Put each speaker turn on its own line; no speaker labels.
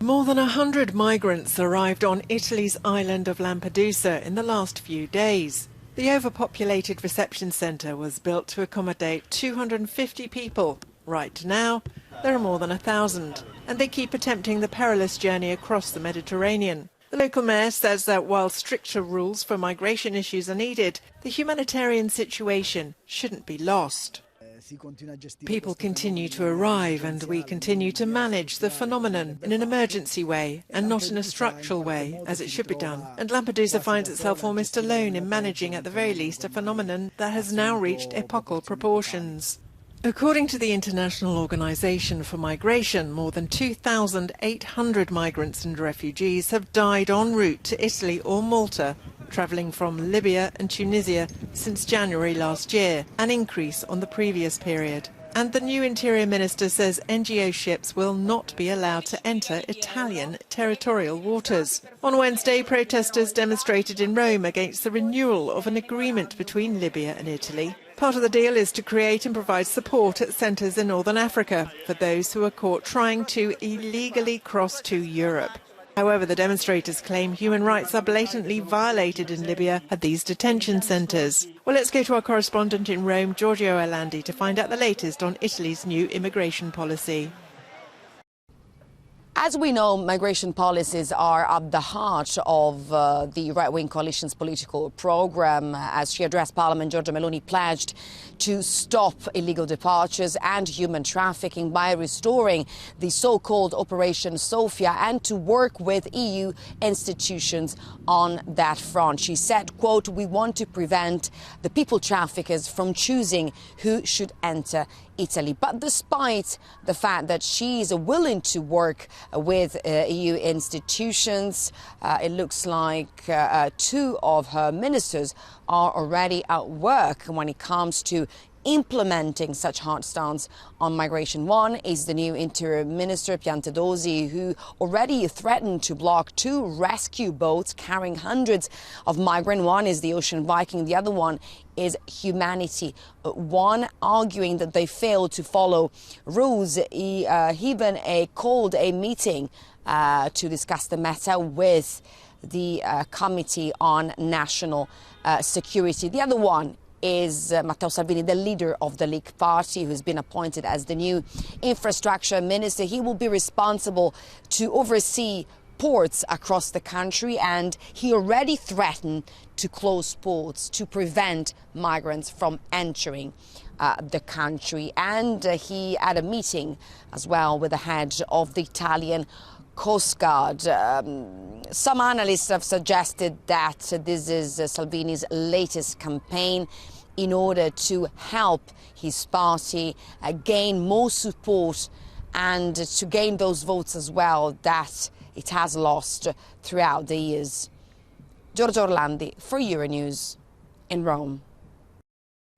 More than 100 migrants arrived on Italy's island of Lampedusa in the last few days. The overpopulated reception centre was built to accommodate 250 people. Right now, there are more than 1,000, and they keep attempting the perilous journey across the Mediterranean. The local mayor says that while stricter rules for migration issues are needed, the humanitarian situation shouldn't be lost. People continue to arrive and we continue to manage the phenomenon in an emergency way and not in a structural way, as it should be done. And Lampedusa finds itself almost alone in managing, at the very least, a phenomenon that has now reached epochal proportions. According to the International Organization for Migration, more than 2,800 migrants and refugees have died en route to Italy or Malta, travelling from Libya and Tunisia since January last year, an increase on the previous period. And the new Interior Minister says NGO ships will not be allowed to enter Italian territorial waters. On Wednesday, protesters demonstrated in Rome against the renewal of an agreement between Libya and Italy. Part of the deal is to create and provide support at centres in northern Africa for those who are caught trying to illegally cross to Europe. However, the demonstrators claim human rights are blatantly violated in Libya at these detention centres. Well, let's go to our correspondent in Rome, Giorgio Orlandi, to find out the latest on Italy's new immigration policy.
As we know, migration policies are at the heart of the right-wing coalition's political programme. As she addressed Parliament, Giorgia Meloni pledged to stop illegal departures and human trafficking by restoring the so-called Operation Sophia and to work with EU institutions on that front. She said, quote, "We want to prevent the people traffickers from choosing who should enter Italy." But despite the fact that she is willing to work with EU institutions, it looks like two of her ministers are already at work when it comes to implementing such hard stance on migration. One is the new Interior Minister, Piantedosi, who already threatened to block two rescue boats carrying hundreds of migrants. One is the Ocean Viking, the other one is Humanity. One arguing that they failed to follow rules. He even called a meeting to discuss the matter with the Committee on National Security. The other one is Matteo Salvini, the leader of the League Party, who's been appointed as the new infrastructure minister. He will be responsible to oversee ports across the country, and he already threatened to close ports to prevent migrants from entering the country. And he had a meeting as well with the head of the Italian Coast Guard. Some analysts have suggested that this is Salvini's latest campaign in order to help his party gain more support and to gain those votes as well that it has lost throughout the years. Giorgio Orlandi for Euronews in Rome.